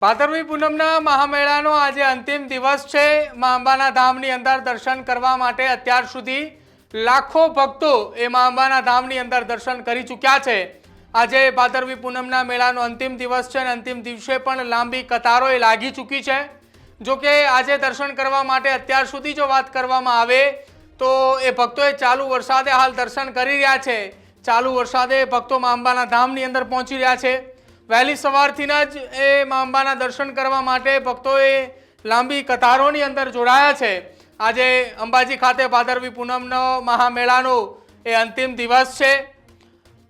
ભાદરવી પૂનમના મહામેળાનો આજે અંતિમ દિવસ છે। મા અંબાના ધામની અંદર દર્શન કરવા માટે અત્યાર સુધી લાખો ભક્તો એ મા અંબાના ધામની અંદર દર્શન કરી ચૂક્યા છે। આજે ભાદરવી પૂનમના મેળાનો અંતિમ દિવસ છે અને અંતિમ દિવસે પણ લાંબી કતારો એ લાગી ચૂકી છે। જો કે આજે દર્શન કરવા માટે અત્યાર સુધી જો વાત કરવામાં આવે તો એ ભક્તોએ ચાલુ વરસાદે હાલ દર્શન કરી રહ્યા છે। ચાલુ વરસાદે ભક્તો મા અંબાના ધામની અંદર પહોંચી રહ્યા છે। વહેલી સવારથી જ એ મા અંબાના દર્શન કરવા માટે ભક્તોએ લાંબી કતારોની અંદર જોડાયા છે। આજે અંબાજી ખાતે ભાદરવી પૂનમનો મહામેળાનો એ અંતિમ દિવસ છે।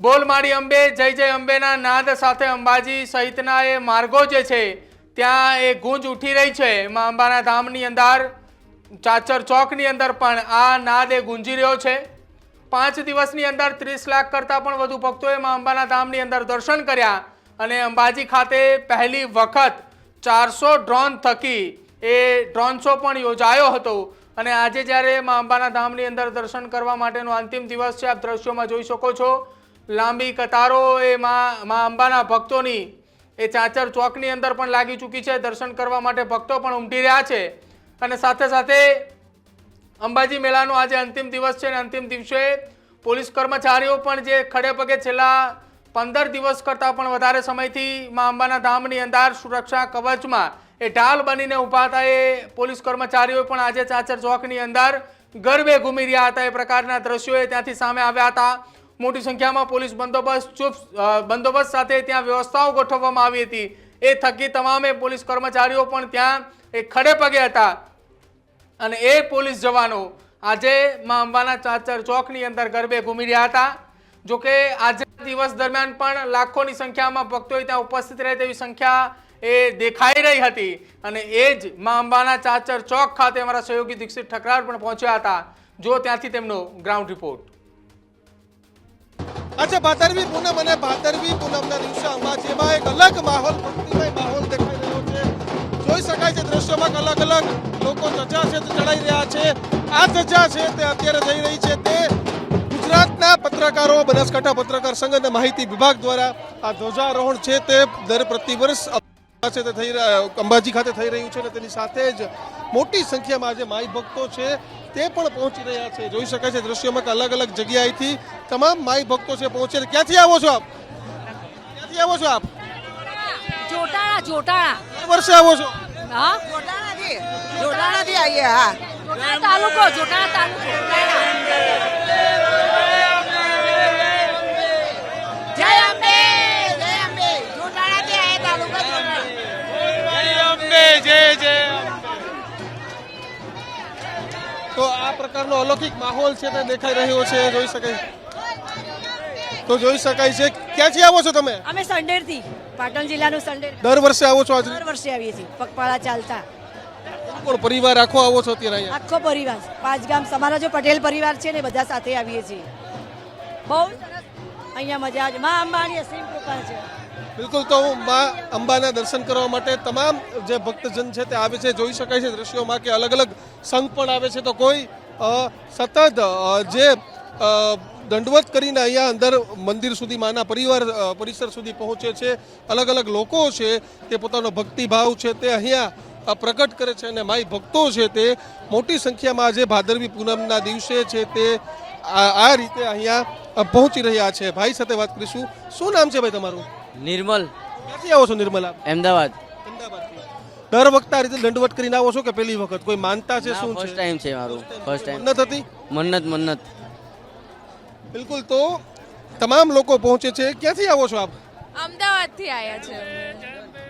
બોલ માડી અંબે જય જય અંબેના નાદ સાથે અંબાજી સહિતના એ માર્ગો જે છે ત્યાં એ ગૂંજ ઉઠી રહી છે। મા અંબાના ધામની અંદર ચાચર ચોકની અંદર પણ આ નાદ એ ગુંજી રહ્યો છે। 5 દિવસની અંદર 30 લાખ કરતાં પણ વધુ ભક્તોએ મા અંબાના ધામની અંદર દર્શન કર્યા અને અંબાજી ખાતે પહેલી વખત 400 ડ્રોન થકી એ ડ્રોન શો પણ યોજાયો હતો અને આજે જ્યારે મા અંબાના ધામની અંદર દર્શન કરવા માટેનો અંતિમ દિવસ છે। આપ દ્રશ્યોમાં જોઈ શકો છો લાંબી કતારો એ મા અંબાના ભક્તોની એ ચાચર ચોકની અંદર પણ લાગી ચૂકી છે। દર્શન કરવા માટે ભક્તો પણ ઉમટી રહ્યા છે અને સાથે સાથે અંબાજી મેળાનો આજે અંતિમ દિવસ છે અને અંતિમ દિવસે પોલીસ કર્મચારીઓ પણ જે ખડે પગે છેલ્લા 15 દિવસ કરતાં પણ વધારે સમયથી મા અંબાના ધામની અંદર સુરક્ષા કવચમાં એ ઢાલ બનીને ઊભા હતા એ પોલીસ કર્મચારીઓ પણ આજે ચાચર ચોકની અંદર ગરબે ઘૂમી રહ્યા હતા। એ પ્રકારના દ્રશ્યો ત્યાંથી સામે આવ્યા હતા। મોટી સંખ્યામાં પોલીસ બંદોબસ્ત સાથે ત્યાં વ્યવસ્થાઓ ગોઠવવામાં આવી હતી। એ થકી તમામે પોલીસ કર્મચારીઓ પણ ત્યાં એ ખડે પગે હતા અને એ પોલીસ જવાનો આજે મા અંબાના ચાચર ચોકની અંદર ગરબે ઘૂમી રહ્યા હતા। જો કે આજે દિવસ દરમિયાન પણ લાખોની સંખ્યામાં ભક્તોએ ત્યાં ઉપસ્થિત રહે તેવી સંખ્યા એ દેખાઈ રહી હતી અને એ જ મા અંબાના ચાચર ચોક ખાતે અમારા સહયોગી દીક્ષિત ઠકરાર પણ પહોંચ્યા હતા। જો ત્યાંથી તેમનો ગ્રાઉન્ડ રિપોર્ટ। આજે ભાદરવી પૂનમ અને ભાદરવી પૂનમના દિવસે અંબાજીમાં એક અલગ માહોલ ભક્તિમય માહોલ દેખાઈ રહ્યો છે। જોઈ શકાય છે દ્રશ્યોમાં અલગ અલગ લોકો ધજા છે તે ચડાઈ રહ્યા છે। આ ધજા છે તે અત્યારે જઈ રહી છે તે ગુજરાતના પત્રકારો બનાસકાંઠા પત્રકાર સંઘ અને માહિતી વિભાગ દ્વારા આ ધ્વજારોહણ છે તે દર પ્રતિવર્ષ છે તે અંબાજી ખાતે થઈ રહ્યું છે અને તેની સાથે જ મોટી સંખ્યામાં આજે માઈ ભક્તો છે તે પણ પહોંચી રહ્યા છે। જોઈ શકાય છે દ્રશ્યોમાં અલગ અલગ જગ્યાએથી તમામ માઈ ભક્તો છે પહોંચે। ક્યાંથી આવો છો આપ? ક્યાંથી આવો છો આપ? જોટાણા જોટાણા દર વર્ષે આવો છો? હા જોટાણાથી આવીએ। હા જોટાણા તાલુકો જય અંબે જોટાણાથી આવીએ તાલુકો તો આ પ્રકારનો અલૌકિક માહોલ છે તે દેખાઈ રહ્યો છે। જોઈ શકાય છે ક્યાંથી આવો છો તમે? અમે સંડેરથી પાટણ જિલ્લાનું સંડેર દર વર્ષે આવો છો? આજે દર વર્ષે આવીએ છીએ પગપાળા ચાલતા। કોણ પરિવાર આખો આવો છો અત્યારે અહીંયા? આખો પરિવાર 5 ગામ અમારા જો પટેલ પરિવાર છે ને બધા સાથે આવીએ છીએ। બહુ સરસ અહીંયા મજા મા અંબાની અસીમ કૃપા છે। બિલકુલ, તો મા અંબાના દર્શન કરવા માટે તમામ જે ભક્તજન છે તે આવે છે। જોઈ શકાય છે દ્રશ્યોમાં કે અલગ અલગ સંઘ પણ આવે છે, તો કોઈ સતત જે દંડવત કરીને અહીંયા અંદર મંદિર સુધી માના પરિસર સુધી પહોંચે છે। અલગ અલગ લોકો છે તે પોતાનો ભક્તિભાવ છે તે અહીંયા પ્રકટ કરે છે અને માઈ ભક્તો છે તે મોટી સંખ્યામાં આજે ભાદરવી પૂનમના દિવસે છે તે આ રીતે અહીંયા પહોંચી રહ્યા છે। ભાઈ સાથે વાત કરીશું। શું નામ છે ભાઈ તમારું? નિર્મલ। ક્યાંથી આવો છો નિર્મલ આપ? અમદાવાદ। દર વખતે આ રીતે દંડવત કરીને આવો છો કે પહેલી વખત? કોઈ માનતા છે? શું ફર્સ્ટ ટાઈમ છે મારું, ફર્સ્ટ ટાઈમ। મન્નત હતી? મન્નત। બિલકુલ, તો તમામ લોકો પહોંચે છે। ક્યાંથી આવો છો આપ? અમદાવાદથી આવ્યા છે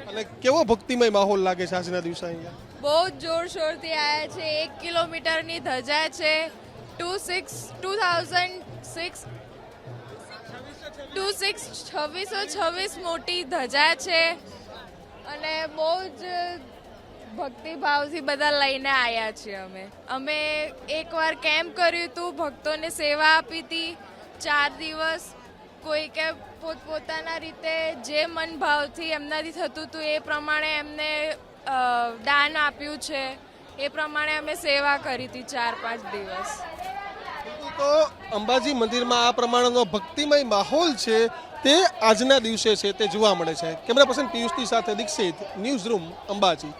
અને કેવો ભક્તિમય માહોલ લાગે છે આજના દિવસે અહીંયા? બહુ જ જોરશોરથી આવ્યા છે। 1 કિલોમીટરની ધજા છે। 2626 મોટી ધજા છે અને બહુ જ ભક્તિભાવથી બધા લઈને આવ્યા છીએ। અમે એકવાર કેમ્પ કર્યું હતું, ભક્તોને સેવા આપી હતી 4 દિવસ। કોઈકે પોતપોતાના રીતે જે મન ભાવથી એમનાથી થતું હતું એ પ્રમાણે એમને દાન આપ્યું છે। એ પ્રમાણે અમે સેવા કરી હતી 4-5 દિવસ। તો અંબાજી મંદિરમાં આ પ્રમાણેનો ભક્તિમય માહોલ છે તે આજના દિવસે છે તે જોવા મળે છે. કેમેરા પર્સન પિયુષની સાથે દીક્ષિત, ન્યૂઝ રૂમ, અંબાજી.